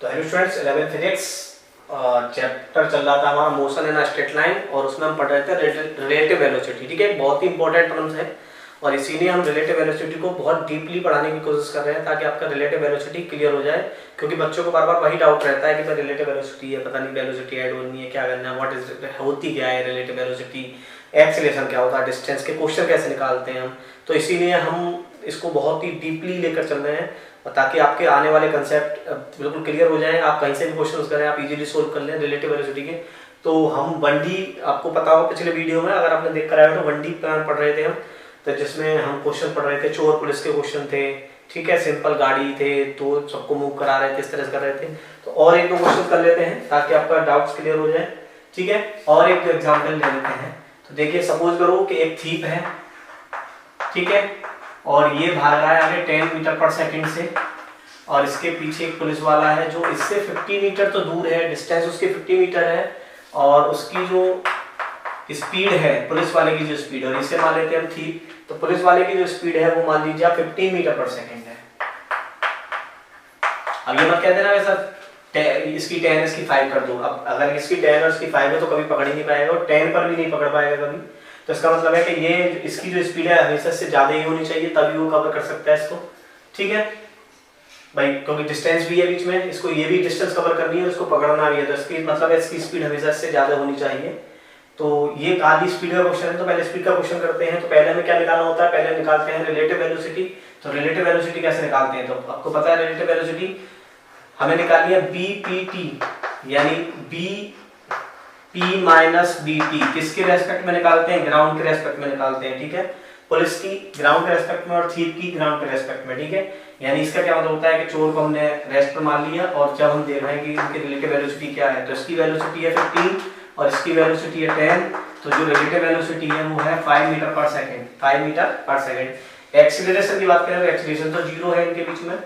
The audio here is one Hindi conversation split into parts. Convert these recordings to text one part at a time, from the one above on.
तो हेलो स्टूडेंट्स, 11 फिजिक्स चैप्टर चल रहा था हमारा मोशन इन स्ट्रेट लाइन, और उसमें हम पढ़ रहे थे रिलेटिव वेलोसिटी। ठीक है, बहुत ही इंपॉर्टेंट टर्म्स है और इसीलिए हम रिलेटिव वेलोसिटी को बहुत डीपली पढ़ाने की कोशिश कर रहे हैं ताकि आपका रिलेटिव वेलोसिटी क्लियर हो जाए। क्योंकि बच्चों को बार बार वही डाउट रहता है कि भाई रिलेटिव वेलोसिटी है, पता नहीं वेलोसिटी ऐड होनी है, क्या करना है, व्हाट इज होती क्या है रिलेटिव वेलोसिटी, एक्सीलरेशन क्या होता है, डिस्टेंस के क्वेश्चन कैसे निकालते हैं हम। तो इसीलिए हम इसको बहुत ही डीपली लेकर चल रहे हैं ताकि आपके आने वाले कंसेप्ट बिल्कुल क्लियर हो जाएं। आप कहीं से भी क्वेश्चन करें, आप इजीली सोल्व कर लें रिलेटिव वेलोसिटी के। तो हम 1D, आपको पता हो पिछले वीडियो में अगर आपने देख कर आया तो 1D प्लान पढ़ रहे थे हम, तो जिसमें हम क्वेश्चन पढ़ रहे थे, चोर पुलिस के क्वेश्चन थे। ठीक है, सिंपल गाड़ी थे तो सबको मूव करा रहे थे, इस तरह से कर रहे थे। तो और एक दो क्वेश्चन कर लेते हैं ताकि आपका डाउट्स क्लियर हो जाए। ठीक है, और एक एग्जाम्पल ले लेते हैं। तो देखिए, सपोज करो कि एक थीप है, ठीक है, और ये भाग रहा है आगे 10 मीटर पर सेकंड से, और इसके पीछे एक पुलिस वाला है जो इससे 50 मीटर तो दूर है, डिस्टेंस उसकी 50 मीटर है, और उसकी जो स्पीड है, पुलिस वाले की जो स्पीड, और इसे मान लेते हैं हम थीप, तो पुलिस वाले की जो स्पीड है वो मान लीजिए आप 15 मीटर पर सेकंड है। अब ये मत कह देना वैसा इसकी 10 इसकी 5 कर दो। अब अगर इसकी 10 और इसकी 5 है तो कभी पकड़ ही नहीं पाएगा, और 10 पर भी नहीं पकड़ पाएगा कभी। तो इसका मतलब है कि ये इसकी जो स्पीड है हमेशा से ज्यादा ही होनी चाहिए, तभी वो कवर कर सकता है इसको। ठीक है भाई, क्योंकि डिस्टेंस भी है बीच में, इसको ये भी डिस्टेंस कवर करनी है, उसको पकड़ना भी है, तो इसकी मतलब है इसकी स्पीड हमेशा से ज्यादा होनी चाहिए। तो ये आधी स्पीड का क्वेश्चन है, तो पहले स्पीड का क्वेश्चन करते हैं। तो पहले हमें क्या निकालना होता है, पहले निकालते हैं रिलेटिव वेलोसिटी। तो रिलेटिव वेलोसिटी कैसे निकालते हैं, तो आपको पता है रिलेटिव वेलोसिटी हमें निकालनी है BPT, यानी BP माइनस BT। किसके रेस्पेक्ट में निकालते हैं, ग्राउंड के रेस्पेक्ट में निकालते हैं। ठीक है, पुलिस की ग्राउंड के रेस्पेक्ट में और थीप की ग्राउंड के रेस्पेक्ट में। ठीक है, यानी इसका क्या मतलब होता है कि चोर को हमने रेस्ट पर मान लिया, और जब हम देख रहे हैं कि इनकी रिलेटिव वेलोसिटी क्या है, तो इसकी वेलोसिटी है 15 और इसकी वेलोसिटी है 10। तो जो रिलेटिव वेलोसिटी है वो है 5 मीटर पर सेकंड, 5 मीटर पर सेकंड। एक्सीलरेशन की बात करें तो एक्सीलरेशन तो जीरो है इनके बीच में,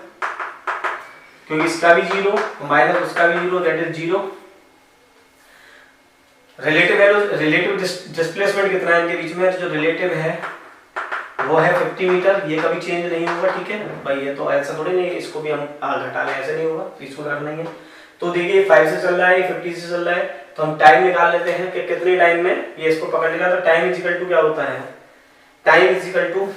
क्योंकि इसका भी जीरो माइनस उसका भी zero, that is zero. Relative displacement कितना है इनके बीच में, जो रिलेटिव है वो है 50 मीटर, ये कभी चेंज नहीं होगा। ठीक है भाई, ये तो ऐसा थोड़ी नहीं इसको भी हम घटा लें, ऐसे नहीं होगा, तो इसको रखना ही है। तो देखिए 5 से चल रहा है, 50 से चल रहा है, तो हम टाइम निकाल लेते हैं कि कितने टाइम में ये इसको पकड़ लेगा। तो टाइम इज इक्वल टू क्या होता है, टाइम इज इक्वल टू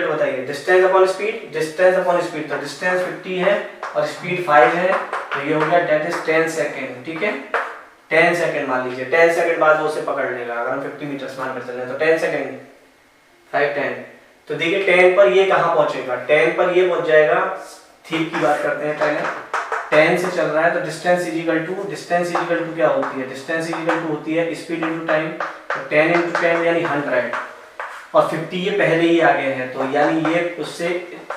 बताइए, distance upon speed, distance upon speed. तो डिस्टेंस 50 है और स्पीड 5 है, तो ये हो गया दैट इज 10 सेकंड। ठीक है, 10 सेकंड मान लीजिए, 10 सेकंड बाद वो उसे पकड़ लेगा। अगर हम 50 मीटर मान कर चल रहे हैं तो 10 सेकंड 5 10। तो देखिए 10 पर ये कहां पहुंचेगा, 10 पर ये पहुंच जाएगा, थीप की बात करते हैं पहले। 10 से चल रहा है तो डिस्टेंस इज इक्वल टू क्या होती है, डिस्टेंस इज इक्वल टू होती है स्पीड इनटू टाइम। तो 10 × 10 यानी 100, और 50 ये पहले ही आगे है, तो यानी ये उससे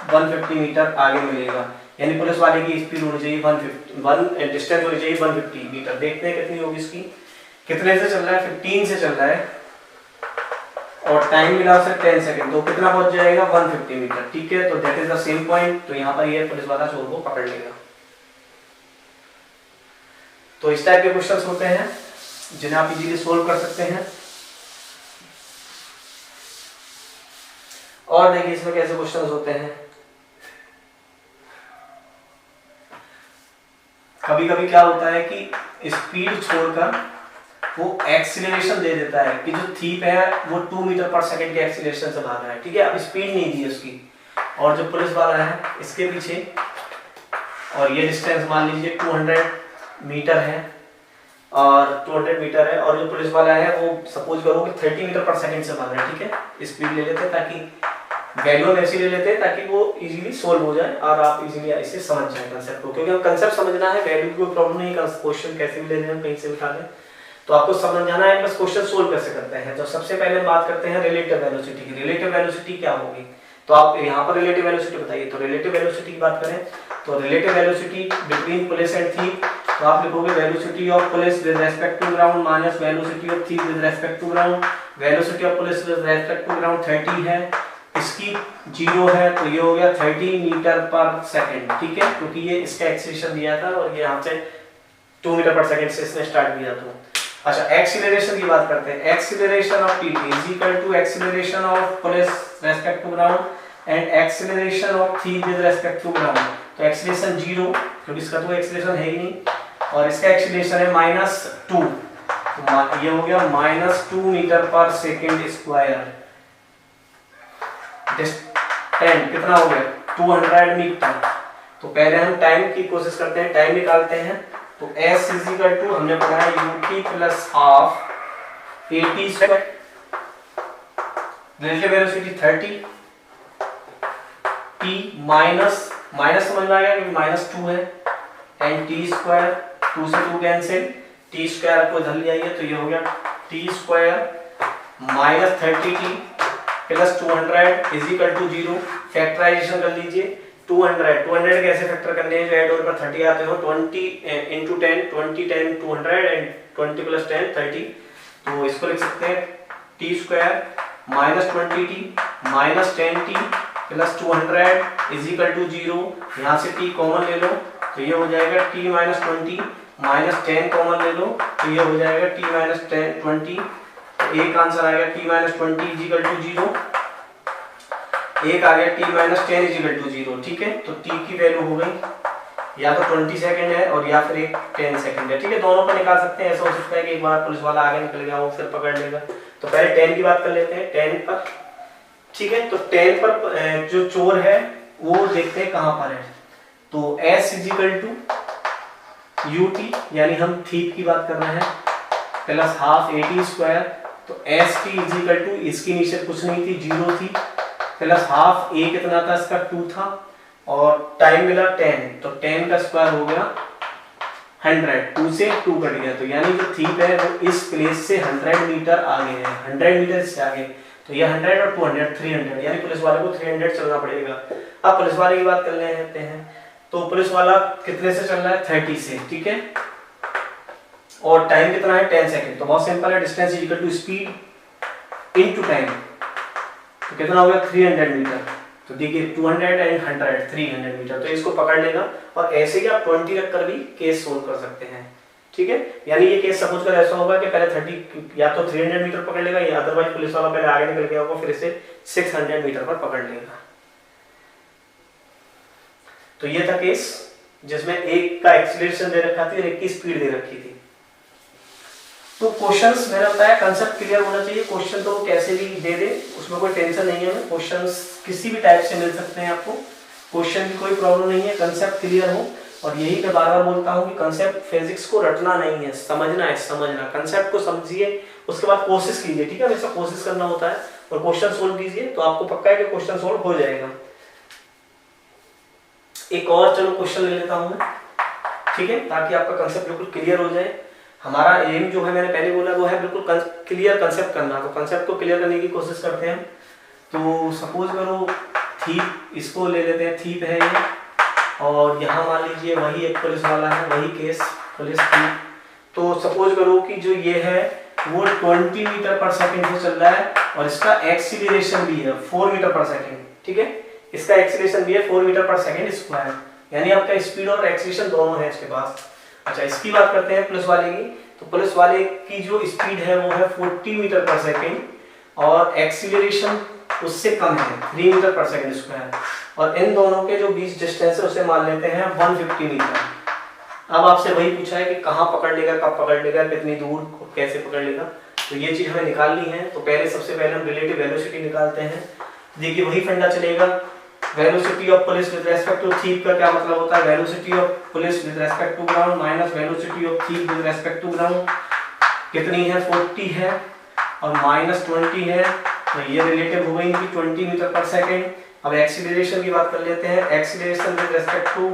150 मीटर आगे मिलेगा। यानी पुलिस वाले की स्पीड होनी चाहिए 150, डिस्टेंस होनी चाहिए 150 मीटर। देखते हैं कितनी होगी इसकी, कितने से चल रहा है, 15 से चल रहा है, और टाइम मिला उसे 10 सेकंड, तो कितना पहुंच जाएगा 150 मीटर। ठीक है, तो that is the same point. तो यहाँ पर ये पुलिस वाला चोर को पकड़ लेगा। तो इस टाइप के क्वेश्चंस होते हैं जिन्हें आप इजीली सोल्व कर सकते हैं। और देखिए इसमें कैसे क्वेश्चंस होते हैं, कभी कभी क्या होता है कि स्पीड छोड़कर वो एक्सीलरेशन दे देता है कि जो थीप है वो 2 मीटर पर सेकंड के एक्सीलरेशन से भाग रहा है। ठीक है, अब स्पीड नहीं दी उसकी, और जो पुलिस वाला है इसके पीछे, और ये डिस्टेंस मान लीजिए 200 मीटर है, और 200 मीटर है, और जो पुलिस वाला है वो सपोज करो कि 30 मीटर पर सेकंड से भाग रहा है। ठीक है, स्पीड ले लेते हैं ताकि वैल्यू हम ऐसी ले लेते हैं ताकि वो इजीली सोल्व हो जाए और आप इजीली इसे समझ जाए कंसेप्ट को, क्योंकि हम कंसेप्ट समझना है, वैल्यू की कोई प्रॉब्लम नहीं है, क्वेश्चन कैसे भी ले लें हम कहीं से उठा लें, तो आपको समझ जाना है बस क्वेश्चन सोल्व कैसे करते हैं। तो सबसे पहले हम बात करते हैं रिलेटिव वेलोसिटी की। रिलेटिव वेलोसिटी क्या होगी, तो आप यहाँ पर रिलेटिव वेलोसिटी बताइए। तो रिलेटिव वेलोसिटी की बात करें तो relative velocity between police and thief, तो आप लिखोगे velocity of police with respect to ground minus velocity of thief with respect to ground. Velocity of police with respect to ground 30 है, इसकी 0 है, तो ये हो गया 30 मीटर पर सेकंड। ठीक है, क्योंकि ये इसका एक्सीलरेशन दिया था और ये यहाँ से 2 मीटर पर सेकंड से इसने स्टार्ट किया। तो अच्छा, एक्सीलरेशन की बात करते हैं। Acceleration of TT is equal to acceleration of police respect to ground and acceleration of thief with respect to ground. तो एक्सेलरेशन 0, क्योंकि इसका तो एक्सेलरेशन है ही नहीं, और इसका एक्सेलरेशन है -2, तो ये हो गया -2 मीटर पर सेकेंड स्क्वायर। डिस्टेंस कितना हो गया 200 मीटर। तो पहले हम टाइम की कोशिश करते हैं, टाइम निकालते हैं। तो s हमने पढ़ा है ut plus half at square, relative velocity 30, t minus समझ में आ गया क्योंकि -2 है, एंड t स्क्वायर, 2 से 2 कैंसिल, t स्क्वायर को इधर ले आइए तो ये हो गया t square minus 30t plus 200 is equal to 0। Factorisation कर लीजिए, 200 कैसे फैक्टर करने हैं, जो ऐड पर 30 आते हो, 20 into 10, 20 टाइम 200 एंड 20 प्लस 10 30। तो इसको लिख सकते हैं t square minus 20t minus 10t plus 200 is equal to 0। यहाँ से t कॉमन ले लो तो ये हो जाएगा t माइनस 20 माइनस 10 कॉमन ले लो तो ये हो जाएगा t माइनस 20। तो एक आंसर आएगा t minus 20 is equal to 0, एक आ गया t minus 10 is equal to 0। ठीक है, तो t की वैल्यू हो गई या तो 20 सेकंड है और या फिर एक 10 सेकंड है। ठीक है, दोनों पर निकाल सकते हैं। ऐसा हो सकता है कि एक बार पुलिस वाला आगे निकल गया वो फिर पकड़ लेगा। तो पहले 10 की बात कर लेते हैं, 10 पर। ठीक है, तो 10 पर जो चोर है वो देखते हैं कहां पर है। तो s is equal to ut, यानी हम थीप की बात कर रहे हैं, प्लस हाफ at स्क्वायर। तो st इज इक्वल टू, इसकी नीचे कुछ नहीं थी, 0 थी, प्लस हाफ a कितना था इसका 2 था, और टाइम मिला 10, तो 10 का स्क्वायर हो गया 100, 2 से 2 कट गया। तो यानी जो थीप है वो इस प्लेस से 100 मीटर आगे है, 100 मीटर से आगे। तो ये 100 और 200 300, यानी पुलिस वाले को 300 चलना पड़ेगा। अब पुलिस वाले की बात कर लेते हैं। तो पुलिस वाला कितने से चल रहा है 30 से। ठीक है, और टाइम कितना है 10 सेकंड। तो बहुत सिंपल है, distance is equal to speed into time. तो कितना हो गया 300 मीटर। तो देखिए 200 एंड 100 300 मीटर। तो इसको पकड़ लेगा और ऐसे ही आप 20 रख कर भी केस सोल्व कर सकते हैं। ठीक है, यानी ये केस सपोज कर ऐसा होगा कि पहले 30 या तो 300 मीटर पकड़ लेगा, या अदरवाइज पुलिस वाला पहले आगे निकल गया होगा फिर इसे 600 मीटर पर पकड़ लेगा। तो ये था केस जिसमें एक का एक्सीलरेशन दे रखा थी और एक की स्पीड दे रखी थी। तो क्वेश्चंस मैंने बताया कंसेप्ट क्लियर होना चाहिए। क्वेश्चन तो कैसे भी दे दे, उसमें कोई टेंशन नहीं है। क्वेश्चंस किसी भी टाइप से मिल सकते हैं आपको, क्वेश्चन की कोई प्रॉब्लम नहीं है, कंसेप्ट क्लियर हो। और यही मैं बार बार बोलता हूँ कि कंसेप्ट फिजिक्स को रटना नहीं है, समझना है। समझना, कंसेप्ट को समझिए, उसके बाद कोशिश कीजिए। ठीक है, हमेशा कोशिश करना होता है और क्वेश्चन सोल्व कीजिए, तो आपको पक्का है कि क्वेश्चन सोल्व हो जाएगा। एक और चलो क्वेश्चन ले लेता हूँ मैं, ठीक है, ताकि आपका कंसेप्ट बिल्कुल क्लियर हो जाए। हमारा एम जो है मैंने पहले बोला वो है बिल्कुल क्लियर कंसेप्ट करना। तो कंसेप्ट को क्लियर करने की कोशिश करते हैं। तो सपोज करो थीप, इसको ले लेते हैं, थीप है ये, और यहाँ मान लीजिए वही एक पुलिस वाला है, वही केस पुलिस थीप। तो सपोज करो कि जो ये है वो 20 मीटर पर सेकेंड से चल रहा है और इसका एक्सीलरेशन भी है 4 मीटर पर सेकेंड। ठीक है, इसका एक्सीलरेशन भी है 4 मीटर पर सेकेंड स्क्वायर, यानी आपका स्पीड और एक्सीलरेशन दोनों है इसके पास। अच्छा, इसकी बात करते हैं पुलिस वाले की। तो पुलिस वाले की जो स्पीड है वो है 40 मीटर पर सेकेंड और एक्सीलरेशन उससे कम है 3 मीटर पर सेकेंड स्क्वायर, और इन दोनों के जो बीच डिस्टेंस है उसे मान लेते हैं 150 मीटर। अब आपसे वही पूछा है कि कहाँ पकड़ लेगा, कब पकड़ लेगा, कितनी दूर, कैसे पकड़ लेगा। तो ये चीज हमें निकालनी है। तो पहले सबसे पहले हम रिलेटिव वेलोसिटी निकालते हैं। देखिए वही फंडा चलेगा, velocity of police with respect to thief का क्या मतलब होता है, velocity of police with respect to ground minus velocity of thief with respect to ground. कितनी है 40 है और माइनस 20 है, तो ये रिलेटिव हो गई इनकी 20 मीटर पर सेकेंड। अब एक्सीलरेशन की बात कर लेते हैं। Acceleration with respect to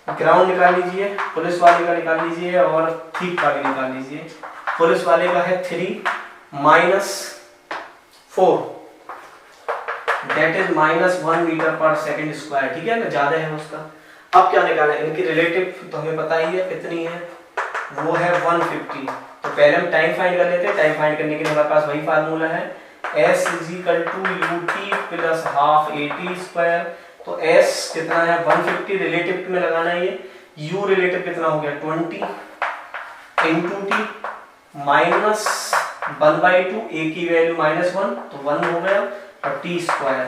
ground निकाल लीजिए, पुलिस वाले का निकाल लीजिए और थीप का भी निकाल लीजिए। पुलिस वाले का है 3 माइनस 4 दैट इज -1 मीटर पर सेकेंड स्क्वायर। ठीक है ना, ज्यादा है उसका। अब क्या निकालना है, इनकी रिलेटिव तो हमें पता ही है कितनी है, वो है 150। तो पहले हम टाइम फाइंड कर लेते हैं। टाइम फाइंड करने के लिए हमारे पास वही फार्मूला है, s = ut plus half at square. तो s कितना है 150, रिलेटिव में लगाना है ये। u रिलेटिव कितना हो गया 20 इंटू t माइनस 1/2, a की वैल्यू -1 तो 1 हो गया और t स्क्वायर।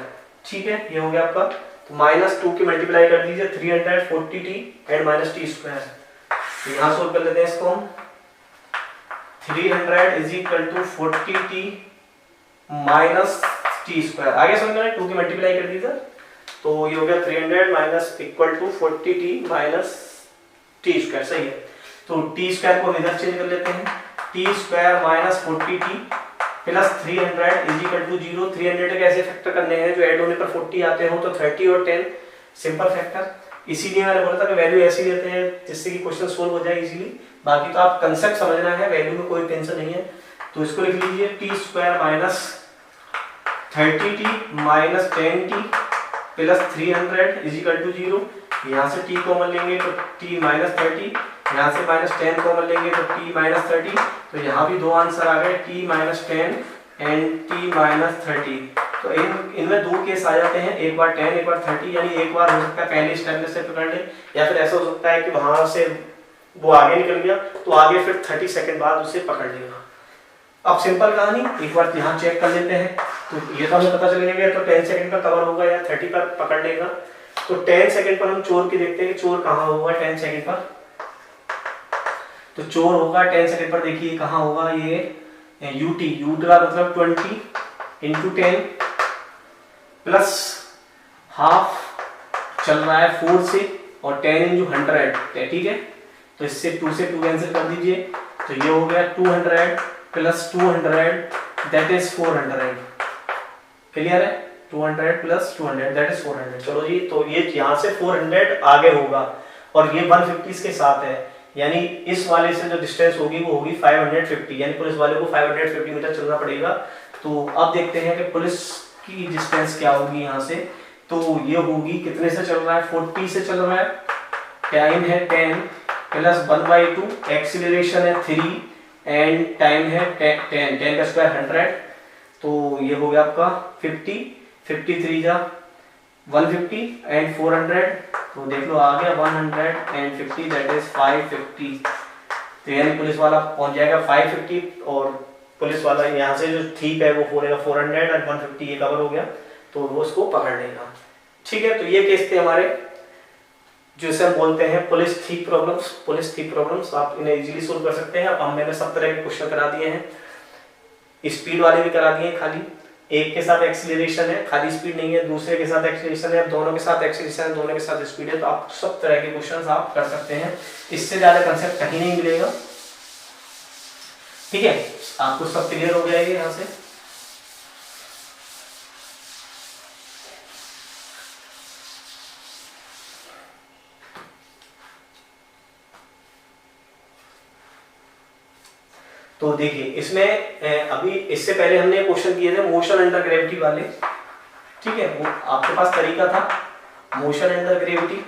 ठीक है, ये हो गया आपका। तो -2 की मल्टीप्लाई कर दीजिए 340t एंड -t²। तो यहाँ सोल्व कर लेते हैं इसको हम। 300 is equal to 40t minus t²। आगे समझ में 2 की मल्टीप्लाई कर दीजिए तो ये हो गया 300 minus equal to 40t minus t²। सही है। तो t² को इधर चेंज कर लेते हैं। t² minus 40t plus 300 is equal to 0। 300 कैसे फैक्टर करने हैं, जो ऐड होने पर 40 आते हो तो 30 और 10 सिंपल फैक्टर। इसीलिए मैंने बोला था कि वैल्यू ऐसी लेते हैं जिससे कि क्वेश्चन सोल्व हो जाए इजीली। बाकी तो आप कंसेप्ट समझना है, वैल्यू में कोई टेंशन नहीं है। तो इसको लिख लीजिए t² minus 30t minus 10t plus 300 is equal to 0। यहाँ से t कॉमन लेंगे तो t माइनस 30, यहाँ से माइनस 10 कॉमन लेंगे तो t माइनस 30। तो यहाँ भी दो आंसर आ गए, t minus 10 and t minus 30। तो इनमें दो केस आ जाते हैं, एक बार 10 एक बार 30। यानी एक बार हो सकता है पहले स्टेप में से पकड़ ले, या फिर ऐसा हो सकता है कि वहां से वो आगे निकल गया तो आगे फिर 30 सेकंड बाद उसे पकड़ लेगा। अब सिंपल कहानी एक बार यहाँ चेक कर लेते हैं। तो ये तो हमें पता चल गया तो 10 सेकंड पर कवर होगा या 30 पर पकड़ लेगा। तो 10 सेकंड पर हम चोर की देखते हैं कि चोर कहाँ होगा 10 सेकंड पर। तो चोर होगा 10 सेकंड पर, देखिए कहाँ होगा, ये यूट का मतलब 20 इंटू 10 प्लस हाफ चल रहा है 4 से और 10 इंटू 100, ठीक है। तो इससे 2 से 2 कैंसिल कर दीजिए तो ये हो गया 200 प्लस 200 दैट इज 400। क्लियर है, 200 प्लस 200 दैट इज 400। चलो जी, तो ये यहाँ से 400 आगे होगा और ये 150 के साथ है, यानी इस वाले से जो डिस्टेंस होगी वो होगी 550, यानी पुलिस वाले को 550 मीटर चलना पड़ेगा। तो अब देखते हैं कि पुलिस की डिस्टेंस क्या होगी यहाँ से। तो ये होगी, कितने से चल रहा है, 40 से चल रहा है, टाइम है 10 प्लस 1/2, एक्सीलरेशन है 3 एंड टाइम है 10 का स्क्वायर 100। तो ये हो गया आपका 50, 53 जा 150 एंड 400। तो देख लो आ गया 150 दैट इज 550। तो यानी पुलिस वाला पहुंच जाएगा 550 और पुलिस वाला यहाँ से जो थीप है वो होगा 400 और 150 ये कवर हो गया तो वो उसको पकड़ लेगा। ठीक है, तो ये केस थे हमारे जिसे हम बोलते हैं पुलिस थीप प्रॉब्लम्स। आप इन्हें इजीली सोल्व कर सकते हैं। अब मैंने सब तरह के क्वेश्चन करा दिए हैं, स्पीड वाले भी करा दिए हैं, खाली एक के साथ एक्सीलरेशन है, खाली स्पीड नहीं है, दूसरे के साथ एक्सीलरेशन है, दोनों के साथ एक्सीलरेशन है, दोनों के साथ स्पीड है। तो आप सब तरह के क्वेश्चंस आप कर सकते हैं, इससे ज्यादा कंसेप्ट कहीं नहीं मिलेगा। ठीक है, आपको सब क्लियर हो गया है यहाँ से। तो देखिए इसमें अभी इससे पहले हमने क्वेश्चन किए थे मोशन अंडर ग्रेविटी वाले, ठीक है। वो आपके पास तरीका था मोशन अंडर ग्रेविटी,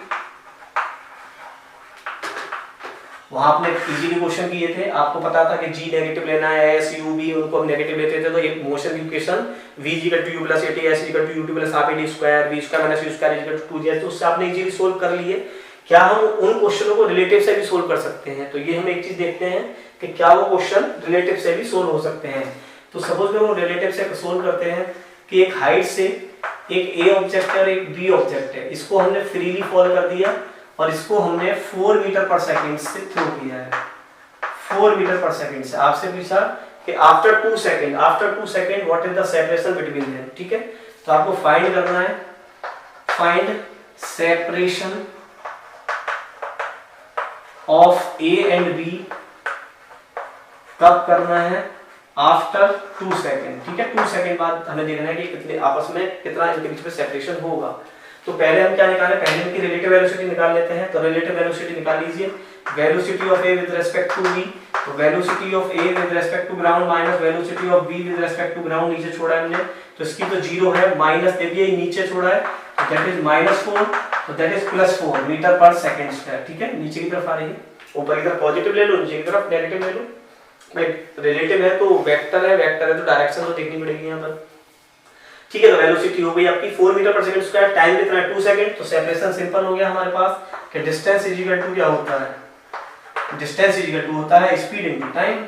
वहां आपने इजीली क्वेश्चन किए थे। आपको पता था कि जी नेगेटिव लेना है, एस यू बी उनको हम नेगेटिव लेते थे। तो ये मोशन की equation v = 2u + at s = 2ut + half ad square v² - u² = 2j, तो उससे आपने इजीली सोल्व कर लिए। क्या हम उन क्वेश्चनों को रिलेटिव से भी सोल्व कर सकते हैं? तो ये हम एक चीज देखते हैं कि क्या वो क्वेश्चन रिलेटिव से भी सोल्व हो सकते हैं। तो सपोज हम रिलेटिव से सोल्व करते हैं कि एक हाइट से एक ए ऑब्जेक्ट है और एक बी ऑब्जेक्ट है, इसको हमने फ्रीली फॉल कर दिया और इसको हमने 4 मीटर पर सेकंड से थ्रो किया है, 4 मीटर पर सेकंड से। आपसे पूछा कि after 2 second what is the separation between them, ठीक है। तो आपको फाइंड करना है, find separation of A and B कब करना है, आफ्टर 2 सेकंड, ठीक है। 2 सेकंड बाद हमें देखना है कि कितने आपस में कितना इनके बीच में सेपरेशन होगा। तो पहले हम क्या निकालें, पहले इनकी रिलेटिव वेलोसिटी निकाल लेते हैं। तो रिलेटिव वेलोसिटी निकाल लीजिए, velocity of A with respect to B, तो velocity of A with respect to ground minus velocity of B with respect to ground, नीचे छोड़ा है हमने तो इसकी तो 0 है, माइनस दे दिया, नीचे छोड़ा है तो दैट इज -4, तो दैट इज +4 मीटर पर सेकंड स्क्वायर, ठीक है। नीचे की तरफ आ रही है, ऊपर की तरफ पॉजिटिव ले लो, नीचे की तरफ नेगेटिव ले लो। रिलेटिव है तो वेक्टर है तो डायरेक्शन तो देखनी पड़ेगी यहाँ पर, ठीक है। तो वेलोसिटी हो गई आपकी 4 मीटर पर सेकंड स्क्वायर, टाइम कितना है 2 सेकंड। तो सेपरेशन सिंपल हो गया हमारे पास कि डिस्टेंस इज इक्वल टू क्या होता है, डिस्टेंस इज इक्वल टू होता है स्पीड इनटू टाइम।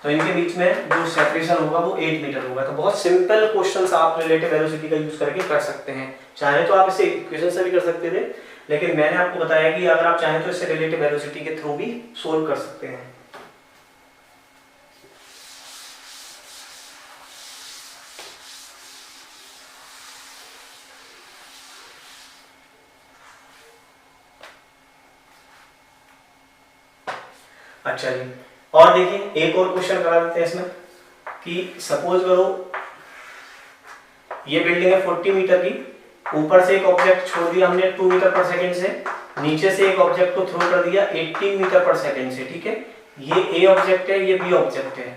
तो इनके बीच में जो सेपरेशन होगा वो 8 मीटर होगा। तो बहुत सिंपल क्वेश्चंस आप रिलेटिव वेलोसिटी का यूज करके कर सकते हैं। चाहे तो आप इसे इक्वेशन से भी कर सकते थे, लेकिन मैंने आपको बताया कि अगर आप चाहें तो इसे रिलेटिव वेलोसिटी के थ्रू भी सोल्व कर सकते हैं। अच्छा जी, और देखिए एक और क्वेश्चन करा देते हैं इसमें कि सपोज करो ये बिल्डिंग है 40 मीटर की, ऊपर से एक ऑब्जेक्ट छोड़ दिया हमने 2 मीटर पर सेकंड से, नीचे से एक ऑब्जेक्ट को थ्रो कर दिया 18 मीटर पर सेकंड से, ठीक है। ये ए ऑब्जेक्ट है, ये बी ऑब्जेक्ट है,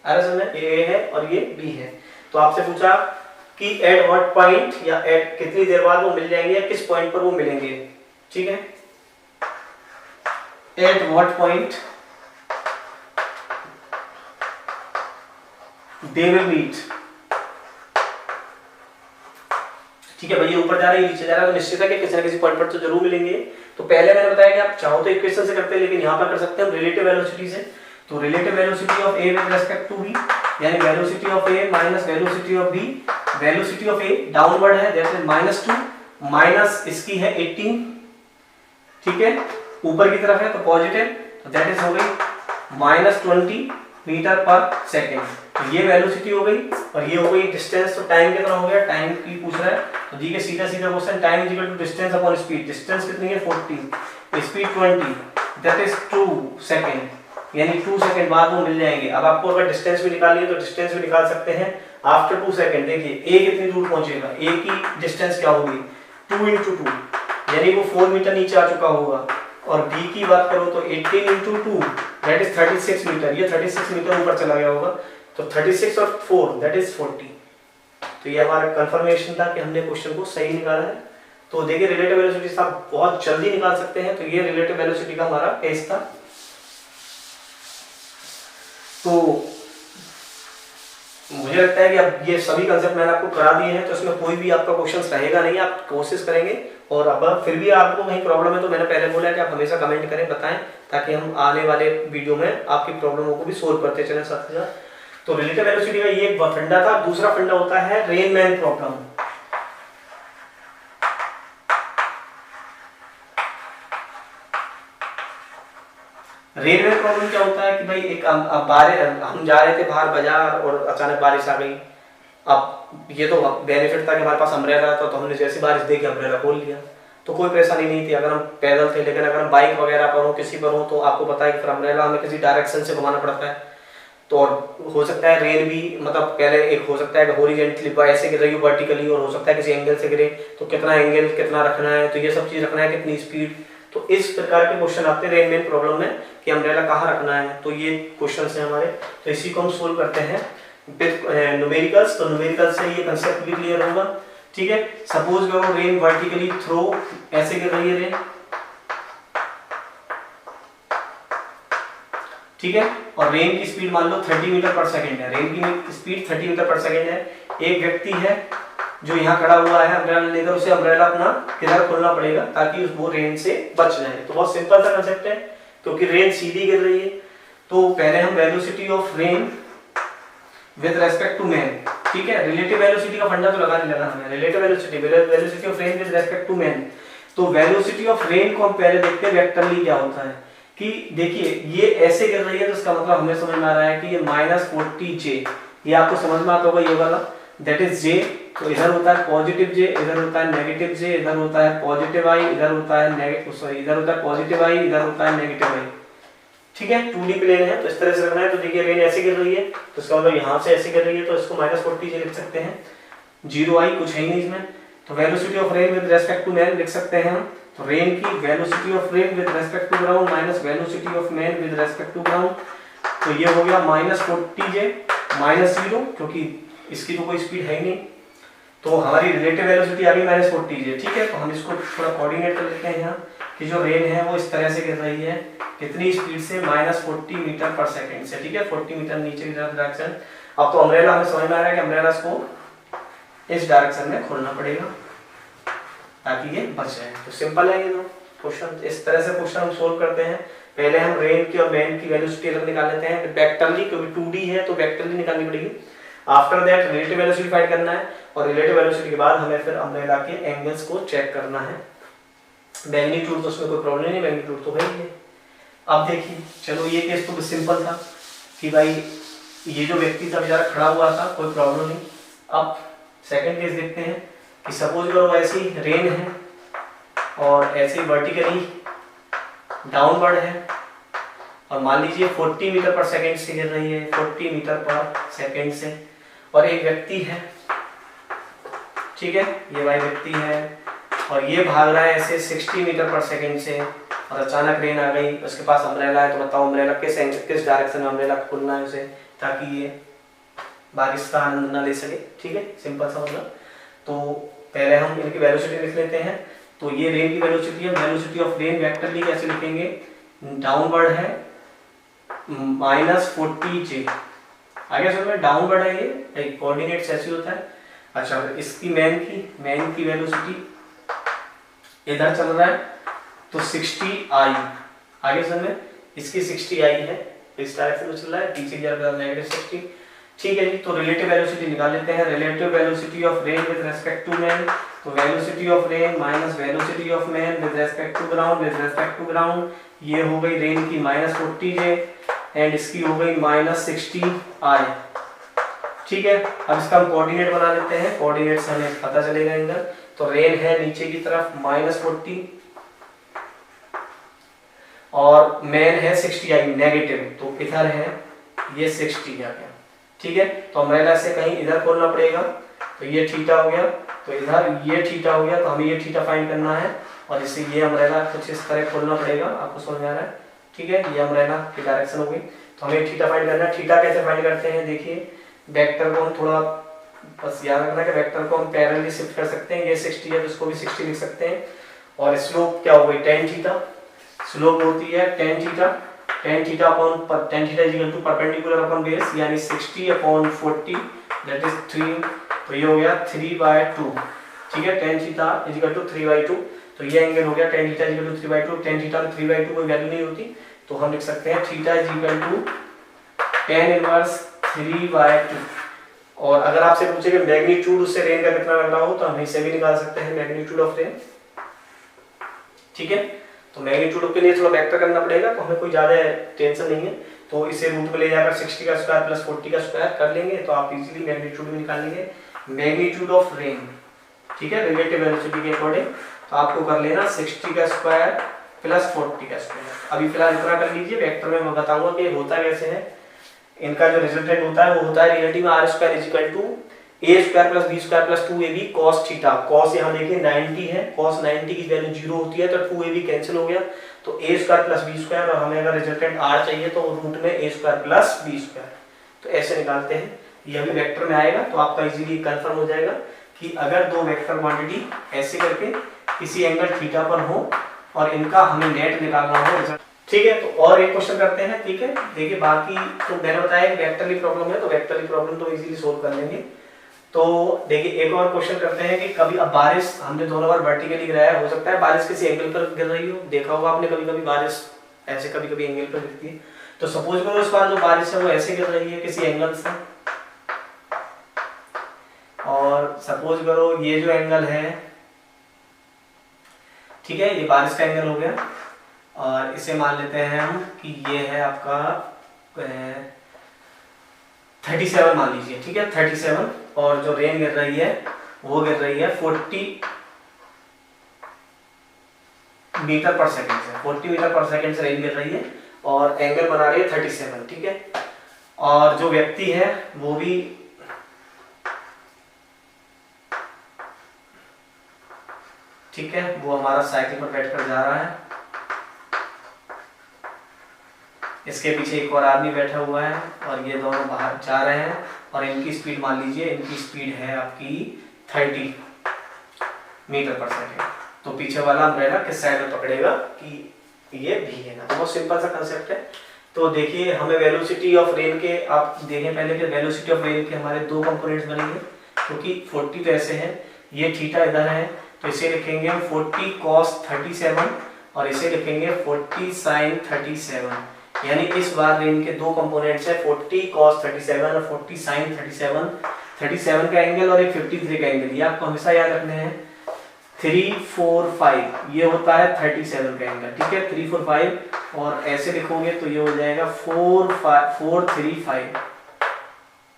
अरे समझे, ए है और ये बी है। तो आपसे पूछा कि एट व्हाट पॉइंट या एट कितनी देर बाद वो मिल जाएंगे या किस पॉइंट पर वो मिलेंगे, ठीक है। At what point they will meet, ठीक है। भैया ऊपर जा रहा है नीचे जा रहा है, तो निश्चित है कि किसी ना किसी पॉइंट पर तो जरूर मिलेंगे। तो पहले मैंने बताया कि आप चाहो तो इक्वेशन से करते हैं, लेकिन यहाँ पर कर सकते हैं हम रिलेटिव वेलोसिटी से। तो relative velocity of A with respect to B, यानी velocity of A minus velocity of B. Velocity of A downward है, दैट इज -2, माइनस इसकी है 18, ठीक है, ऊपर की तरफ है तो पॉजिटिव, तो दैट इज हो गई -20 मीटर पर सेकेंड। तो ये वेलोसिटी हो गई और ये हो गई डिस्टेंस। तो टाइम कितना हो गया, टाइम की पूछ रहा है, तो जी के सीधा सीधा question, time is equal to distance upon speed. Distance कितनी है 40, स्पीड 20, दैट इज 2 सेकेंड, यानी 2 सेकेंड बाद वो मिल जाएंगे। अब आपको अगर डिस्टेंस भी निकालनी है तो डिस्टेंस भी निकाल सकते हैं आफ्टर 2 सेकेंड। देखिए ए कितनी दूर पहुंचेगा, ए की डिस्टेंस क्या होगी 2 × 2, यानी वो 4 मीटर नीचे आ चुका होगा। और बी की बात करो तो 18 × 2 दैट इज 36 मीटर, ये 36 मीटर ऊपर चला गया होगा। तो 36 और 4 दैट इज 40। तो ये हमारा कंफर्मेशन था कि हमने क्वेश्चन को सही निकाला है। तो देखिए रिलेटिव वेलोसिटी आप बहुत जल्दी निकाल सकते हैं। तो ये रिलेटिव वेलोसिटी का हमारा केस था। तो मुझे लगता है कि अब ये सभी कंसेप्ट मैंने आपको करा दिए हैं, तो इसमें कोई भी आपका क्वेश्चन रहेगा नहीं, आप कोशिश करेंगे। और अब फिर भी आपको कहीं प्रॉब्लम है तो मैंने पहले बोला है कि आप हमेशा कमेंट करें, बताएं, ताकि हम आने वाले वीडियो में आपकी प्रॉब्लमों को भी सोल्व करते चलें साथ ही साथ। तो रिलेटिव वेलोसिटी का ये एक फंडा था। दूसरा फंडा होता है रेनमैन प्रॉब्लम। रेनमैन प्रॉब्लम क्या होता है कि भाई एक हम जा रहे थे बाहर बाजार और अचानक बारिश आ गई। अब ये तो बेनिफिट था कि हमारे पास अम्ब्रेला था, तो हमने जैसी बारिश देखी अम्ब्रेला खोल लिया, तो कोई परेशानी नहीं थी अगर हम पैदल थे। लेकिन अगर हम बाइक वगैरह पर हो, किसी पर हो, तो आपको पता है कि फिर अम्ब्रेला हमें किसी डायरेक्शन से घुमाना पड़ता है। तो और हो सकता है रेन भी, मतलब पहले एक हो सकता है कि हॉरिजॉन्टली ऐसे गिर रही हो वर्टिकली, और हो सकता है किसी एंगल से गिरे, तो कितना एंगल कितना रखना है, तो ये सब चीज रखना है, कितनी स्पीड। तो इस प्रकार के क्वेश्चन आते हैं रेनमैन प्रॉब्लम में कि अम्ब्रेला कहाँ रखना है। तो ये क्वेश्चन है हमारे, तो इसी को हम सोल्व करते हैं विद न्यूमेरिकल्स। तो न्यूमेरिकल्स से ये कंसेप्ट भी क्लियर होगा, ठीक है। सपोज करो रेन वर्टिकली थ्रो, ऐसे गिर रही है रेन, ठीक है, और रेन की स्पीड मान लो 30 मीटर पर सेकंड है। रेन की स्पीड 30 मीटर पर सेकंड है। एक व्यक्ति है जो यहाँ खड़ा हुआ है अम्ब्रेला लेकर, उसे अम्ब्रेला अपना किधर खोलना पड़ेगा ताकि वो रेन से बच जाए। तो बहुत सिंपल सा कंसेप्ट है, क्योंकि रेन सीधी गिर रही है। तो पहले हम velocity of rain with respect to man, ठीक है, रिलेटिव वेलोसिटी का फंडा तो लगा नहीं लगा हमें, relative velocity of rain with respect to man. तो वेलोसिटी ऑफ रेन को हम पहले देखते हैं वेक्टरली क्या होता है। कि देखिए ये ऐसे गिर रही है, तो इसका मतलब हमें समझ में आ रहा है कि ये -40 J, ये आपको समझ में आता होगा ये वाला, दैट इज J। तो इधर होता है पॉजिटिव J, इधर होता है नेगेटिव J, इधर होता है पॉजिटिव I, इधर होता है इधर होता है पॉजिटिव I, इधर होता है नेगेटिव I, ठीक है। 2D प्लेन है, तो इस तरह से रखना है। तो देखिए रेन ऐसे गिर रही है, तो इसका मतलब यहाँ से ऐसे गिर रही है, तो इसको -40 J लिख सकते हैं, 0 I कुछ है ही नहीं इसमें। तो velocity of rain with respect to man लिख सकते हैं हम। तो रेन की velocity of rain with respect to ground minus velocity of man with respect to ground, तो ये हो गया -40 J -0, क्योंकि इसकी तो कोई स्पीड है ही नहीं। तो हमारी रिलेटिव वेलोसिटी आ गई -40 J, ठीक है। तो हम इसको थोड़ा कोऑर्डिनेट कर लेते हैं यहाँ कि जो रेन है वो इस तरह से गिर रही है, कितनी स्पीड से, -40 मीटर पर सेकंड से, ठीक है, 40 मीटर नीचे की डायरेक्शन। अब तो अम्ब्रेला हमें समझ में आ रहा है कि अम्ब्रेला को इस डायरेक्शन में खोलना पड़ेगा ताकि ये बच जाए। तो सिंपल है ये दो क्वेश्चन, इस तरह से क्वेश्चन हम सोल्व करते हैं। पहले हम रेन की और मैन की वेलोसिटी अलग निकाल लेते हैं, वेक्टरली, क्योंकि 2D है तो वेक्टरली निकालनी पड़ेगी। After that relative velocity find करना है, और रिलेटिव वेलोसिटी के बाद हमें फिर अम्ब्रेला के एंगल्स को चेक करना है। मैग्नीट्यूड तो उसमें कोई प्रॉब्लम नहीं, मैग्नीट्यूड तो है ही है। अब देखिए, चलो ये केस तो सिंपल था कि भाई ये जो व्यक्ति था बेचारा खड़ा हुआ था, कोई प्रॉब्लम नहीं। अब सेकंड केस देखते हैं कि सपोज करो ऐसी रेन है और ऐसे वर्टिकली डाउनवर्ड है, और मान लीजिए 40 मीटर पर सेकंड से गिर रही है, 40 मीटर पर सेकंड से, और एक व्यक्ति है, ठीक है, ये भाई व्यक्ति है और ये भाग रहा है ऐसे 60 मीटर पर सेकंड से, और अचानक रेन आ गई, उसके पास अम्ब्रेला है, तो बताओ अम्ब्रेला किस डायरेक्शन में अम्ब्रेला खोलना है उसे, ताकि ये बारिश का आनंद न ले सके। ठीक है, सिंपल सा मतलब। तो पहले हम इनकी वेलोसिटी लिख लेते हैं। तो ये रेन की वेलोसिटी है, वेलोसिटी ऑफ रेन वेक्टरली कैसे लिखेंगे, डाउनवर्ड है -40 आगे समझ में, डाउनवर्ड है ये, कोऑर्डिनेट्स ऐसे होता है। अच्छा, इसकी मैन की वेलोसिटी इधर चल रहा है तो 60 आई, आगे समझ में, इसकी 60 आई है, इस डायरेक्शन में चल रहा है, पीछे की तरफ -60। ठीक है जी, तो रिलेटिव वेलोसिटी निकाल लेते हैं। Relative velocity of rain with respect to man, तो velocity of rain minus velocity of man with respect to ground, ये हो गई रेन की -40 जे एंड इसकी हो गई -60 आई। ठीक है, अब इसका हम कोऑर्डिनेट बना लेते हैं, कोऑर्डिनेट से हमें पता चलेगा इधर। तो रेन है नीचे की तरफ -40 और मैन है 60 आई नेगेटिव, तो इधर है ये 60 आ गया। ठीक है, तो अम्ब्रेला से कहीं इधर खोलना पड़ेगा, तो ये थीटा हो गया, तो इधर ये थीटा हो गया, तो हमें ये थीटा फाइंड करना है, और इससे ये अम्ब्रेला कुछ इस तरह खोलना पड़ेगा, आपको समझ में आ रहा है। ठीक है, ये अम्ब्रेला की डायरेक्शन हो गई, तो हमें थीटा फाइंड करना है। थीटा कैसे फाइंड करते हैं, देखिए वेक्टर को हम थोड़ा बस याद रखना कि वेक्टर को हम पैरेलली शिफ्ट कर सकते हैं, ये 60 है तो इसको भी 60 लिख सकते हैं, और स्लोप क्या हो गई tan थीटा, स्लोप होती है tan theta, tan theta is equal to perpendicular upon base, यानी 60/40 दैट इज 3, तो ये हो गया 3/2। ठीक है, tan theta is equal to 3/2, तो ये एंगल हो गया tan theta is equal to 3/2। tan theta में 3/2 कोई वैल्यू नहीं होती, तो हम लिख सकते हैं theta is equal to tan inverse 3/2। और अगर आपसे पूछे कि मैग्नीट्यूड उससे रेन का कितना लग रहा हो, तो हम इसे भी निकाल सकते हैं, मैग्नीट्यूड ऑफ रेन। ठीक है, तो मैग्नीट्यूड के लिए थोड़ा वेक्टर करना पड़ेगा, तो हमें कोई ज्यादा टेंशन नहीं है, तो इसे रूट में ले जाकर 60 का स्क्वायर प्लस 40 का स्क्वायर कर लेंगे, तो आप इजीली मैग्नीट्यूड भी निकाल लेंगे, मैग्नीट्यूड ऑफ रेन। ठीक है, रिलेटिव वेलोसिटी के अकॉर्डिंग, तो आपको कर लेना 60 का स्क्वायर प्लस 40 का स्क्वायर। अभी फिलहाल इतना कर लीजिए, वेक्टर में मैं बताऊंगा कि होता कैसे है। इनका जो रिजल्टेंट होता है वो होता है relative r square is equal to a square plus b square plus 2ab cos theta. cos यहाँ देखिए 90 है, cos 90 की वैल्यू 0 होती है, तो 2ab कैंसिल हो गया, तो a square plus b square, और हमें अगर रिजल्टेंट r चाहिए तो रूट में a square plus b square, तो ऐसे निकालते हैं। ये अभी वेक्टर में आएगा, तो आपका इजीली कंफर्म हो जाएगा कि अगर दो वेक्टर क्वांटिटी ऐसे करके किसी एंगल थीटा पर हो और इनका हमें नेट निकालना हो। ठीक है, तो और एक क्वेश्चन करते हैं। ठीक है, देखिए बाकी तो मैंने बताया कि वेक्टरली प्रॉब्लम है, तो वेक्टरली प्रॉब्लम तो इजीली सोल्व कर लेंगे। तो देखिए एक और क्वेश्चन करते हैं कि कभी अब बारिश हमने दोनों बार वर्टिकली गिराया, हो सकता है बारिश किसी एंगल पर गिर रही हो, देखा होगा आपने कभी कभी बारिश ऐसे कभी कभी एंगल पर गिरती है। तो सपोज करो इस बार जो बारिश है वो ऐसे गिर रही है किसी एंगल से, और सपोज करो ये जो एंगल है, ठीक है, ये बारिश का एंगल हो गया, और इसे मान लेते हैं हम कि ये है आपका 37 मान लीजिए। ठीक है, 37, और जो रेन गिर रही है वो गिर रही है 40 मीटर पर सेकंड से, 40 मीटर पर सेकंड से रेन गिर रही है, और एंगल बना रही है 37। ठीक है, और जो व्यक्ति है वो भी ठीक है, वो हमारा साइकिल पर बैठकर जा रहा है, इसके पीछे एक और आदमी बैठा हुआ है, और ये दोनों बाहर जा रहे हैं, और इनकी स्पीड मान लीजिए, इनकी स्पीड है आपकी 30 मीटर पर सेकेंड। तो पीछे वाला अम्ब्रेला किस साइड में पकड़ेगा कि ये भी है ना, तो बहुत सिंपल सा कंसेप्ट है। तो देखिए हमें वेलोसिटी ऑफ रेन के, आप देखें पहले कि वेलोसिटी ऑफ रेन के हमारे दो कंपोनेंट्स बनेंगे, क्योंकि 40 तो ऐसे है, ये थीटा इधर है, तो इसे लिखेंगे हम 40 cos 37 और इसे लिखेंगे 40 sin 37, यानी इस बार रेन के दो कंपोनेंट्स है 40 cos 37 और 40 sin 37, 37 का एंगल और एक 53 का एंगल, ये आपको हमेशा याद रखने हैं। 3 4 5 ये होता है 37 का एंगल, ठीक है 3 4 5, और ऐसे लिखोगे तो ये हो जाएगा 4 3 5,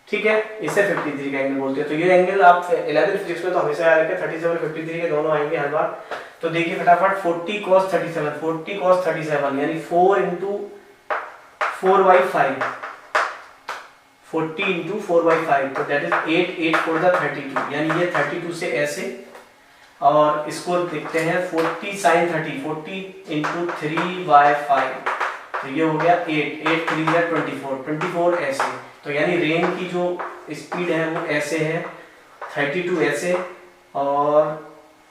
ठीक है, इसे 53 का एंगल बोलते हैं। तो ये एंगल आप 11th फिजिक्स में तो हमेशा याद रखें, 37 53 के दोनों आएंगे हर बार। तो देखिए फटाफट 40 cos 37, 40 cos 37 यानी 4 into 4/5, 40 into 4/5, तो दैट इज 8, 8 4 the 32, यानी ये 32 से ऐसे, और इसको देखते हैं 40 sin 30, 40 into 3/5, तो ये हो गया 8, 8 3 या 24, 24 ऐसे। तो यानी रेन की जो स्पीड है वो ऐसे है, 32 ऐसे और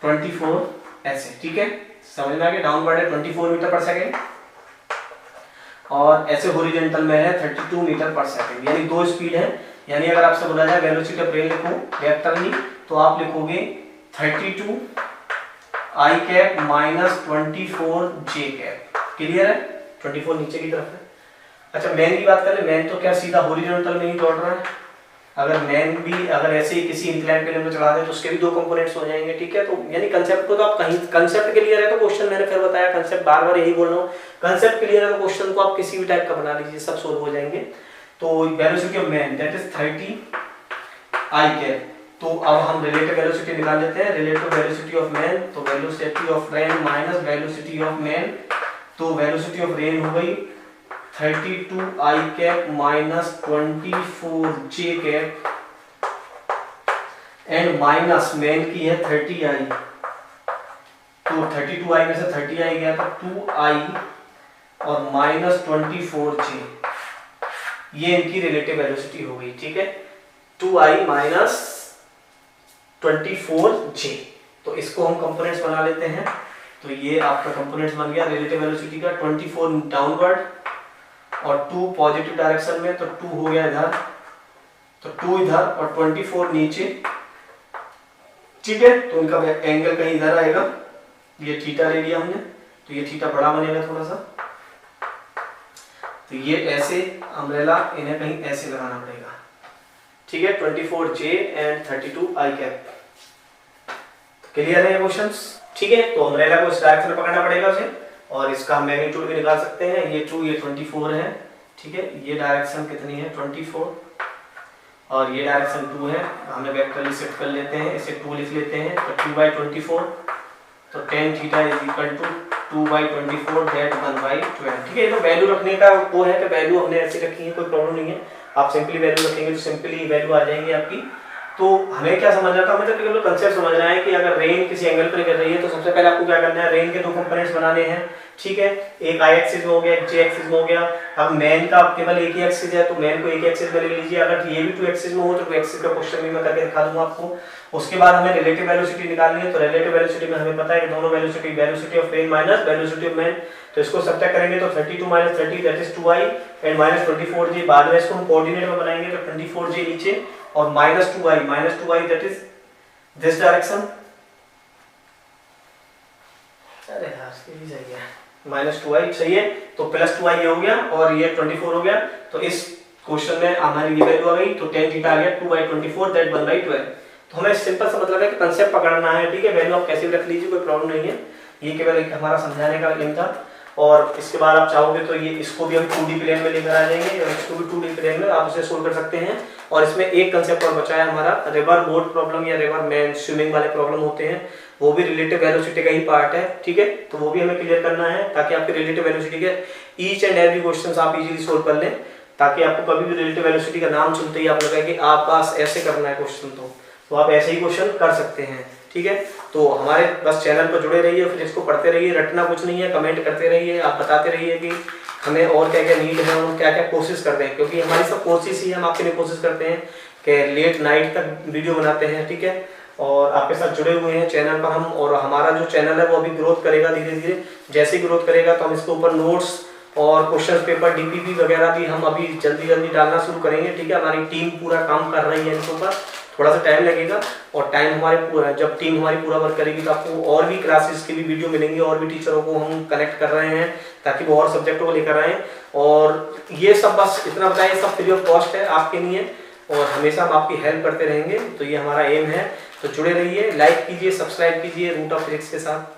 24 ऐसे, ठीक है, समझ में आ गया। डाउनवर्ड है 24 मीटर पर सेकेंड और ऐसे हॉरिजॉन्टल में है 32 मीटर पर सेकेंड, यानी दो स्पीड है। यानी अगर आपसे बोला जाए वेलोसिटी ऑफ रेन लिखो वेक्टरली, तो आप लिखोगे 32 I cap minus 24 J cap. Clear है, 24 नीचे की तरफ है। अच्छा मैन की बात करें, मैन तो क्या सीधा हॉरिजॉन्टल में ही दौड़ रहा है, अगर मैन भी अगर ऐसे ही किसी इंक्लाइन प्लेन में चला दें तो उसके भी दो कंपोनेंट्स हो जाएंगे, ठीक है। तो यानी कंसेप्ट को तो आप कहीं कंसेप्ट क्लियर है तो क्वेश्चन मैंने फिर बताया, कंसेप्ट बार बार यही बोल रहा हूँ, कंसेप्ट क्लियर है तो क्वेश्चन को आप किसी भी टाइप का बना लीजिए, सब सोल्व हो जाएंगे। तो velocity of man that is 30 I cap. तो अब हम रिलेटिव वेलोसिटी निकाल लेते हैं, रिलेटिव वेलोसिटी ऑफ मैन, तो velocity of rain minus velocity of man, तो वेलोसिटी ऑफ रेन हो गई 32 I cap minus 24 J cap and minus man की है 30 I, तो 32 I में से 30 I गया तो 2 I और माइनस 24 J, ये इनकी रिलेटिव वेलोसिटी हो गई, ठीक है, 2 I माइनस 24 J। तो इसको हम कंपोनेंट्स बना लेते हैं, तो ये आपका कंपोनेंट्स बन गया रिलेटिव वेलोसिटी का, 24 डाउनवर्ड और 2 पॉजिटिव डायरेक्शन में, तो 2 हो गया इधर, तो 2 इधर और 24 नीचे, ठीक है। तो इनका एंगल कहीं इधर आएगा, ये थीटा ले लिया हमने, तो ये थीटा बड़ा बनेगा थोड़ा सा, तो ये ऐसे अम्ब्रेला इन्हें कहीं ऐसे लगाना पड़ेगा, ठीक है, 24 J and 32 I cap. Clear है ये क्वेश्चंस, ठीक है। तो अम्ब्रेला को इस डायरेक्शन में पकड़ना पड़ेगा उसे, और इसका हम मैग्नीट्यूड भी निकाल सकते हैं, ये 2 ये 24 है, ठीक है, ये डायरेक्शन कितनी है 24 और ये डायरेक्शन 2 है, हमें वेक्टरली शिफ्ट कर लेते हैं, इसे 2 लिख लेते हैं, तो 2/24, तो tan theta is equal to 2/24 that 1/12, ठीक है। ये तो वैल्यू रखने का वो है कि वैल्यू हमने ऐसे रखी है, कोई प्रॉब्लम नहीं है, आप सिंपली वैल्यू रखेंगे तो सिंपली वैल्यू आ जाएंगी आपकी। तो हमें क्या समझना था, हमें तो केवल कंसेप्ट समझना है कि अगर रेन किसी एंगल पर कर रही है तो सबसे पहले आपको क्या करना है, रेन के दो कंपोनेंट्स बनाने हैं, ठीक है, एक I एक्सिस में हो गया, एक J एक्सिस में हो गया। अब मैन का केवल एक ही एक्सिस है तो मैन को एक एक्सिस में ले लीजिए, अगर ये भी 2 एक्सिस में हो तो 2 एक्सिस का क्वेश्चन भी मैं करके दिखा दूंगा आपको। उसके बाद हमें रिलेटिव वेलोसिटी निकालनी है, तो रिलेटिव वेलोसिटी में हमें पता है कि दोनों velocity, velocity of rain minus velocity of man, तो इसको सब्ट्रैक्ट करेंगे तो 32 minus 30 that is 2I and minus 24 J, बाद में इसको हम कोऑर्डिनेट में बनाएंगे तो 24 J नीचे और minus 2I that is this direction, अरे यार ये भी सही है, माइनस 2I सही है, तो प्लस 2I ये हो गया और ये 24 हो गया, तो इस क्वेश्चन में हमारी ये वैल्यू आ गई, तो tan थीटा आ गया 2/24 दैट 1/12। तो हमें सिंपल सा मतलब है कि कंसेप्ट पकड़ना है, ठीक है, वैल्यू आप कैसे भी रख लीजिए, कोई प्रॉब्लम नहीं है, ये केवल एक हमारा समझाने का लिंक था। और इसके बाद आप चाहोगे तो ये इसको भी हम 2D प्लेन में लेकर आ जाएंगे, और इसको भी 2D प्लेन में आप उसे सोल्व कर सकते हैं। और इसमें एक कंसेप्ट और बचा है हमारा, रिवर बोट प्रॉब्लम या रिवर मैन स्विमिंग वाले प्रॉब्लम होते हैं, वो भी रिलेटिव वेलोसिटी का ही पार्ट है, ठीक है, तो वो भी हमें क्लियर करना है ताकि आपके रिलेटिव वेलोसिटी के ईच एंड एवरी क्वेश्चन आप इजीली सोल्व कर लें, ताकि आपको कभी भी रिलेटिव वेलोसिटी का नाम सुनते ही आप लगे कि आप पास ऐसे करना है क्वेश्चन, तो आप ऐसे ही क्वेश्चन कर सकते हैं, ठीक है। तो हमारे बस चैनल पर जुड़े रहिए, फिर इसको पढ़ते रहिए, रटना कुछ नहीं है, कमेंट करते रहिए, आप बताते रहिए कि हमें और क्या क्या नीड है और क्या क्या कोशिश करते हैं, क्योंकि हमारी सब कोशिश ही हम आपके लिए कोशिश करते हैं कि लेट नाइट तक वीडियो बनाते हैं, ठीक है, और आपके साथ जुड़े हुए हैं चैनल पर हम, और हमारा जो चैनल है वो अभी ग्रोथ करेगा धीरे धीरे, जैसे ही ग्रोथ करेगा तो हम इसके ऊपर नोट्स और क्वेश्चन पेपर DPP वगैरह भी हम अभी जल्दी डालना शुरू करेंगे, ठीक है, हमारी टीम पूरा काम कर रही है इनके ऊपर, थोड़ा सा टाइम लगेगा, और टाइम हमारे जब टीम हमारी पूरा वर्क करेगी तो आपको और भी क्लासेस की भी वीडियो मिलेंगी, और भी टीचरों को हम कनेक्ट कर रहे हैं ताकि वो और सब्जेक्टों को लेकर आएँ। और ये सब बस इतना बताएं, सब फ्री ऑफ कॉस्ट है आपके लिए, और हमेशा हम आपकी हेल्प करते रहेंगे। तो ये हमारा एम है, तो जुड़े रहिए, लाइक कीजिए, सब्सक्राइब कीजिए रूट ऑफ फिजिक्स के साथ।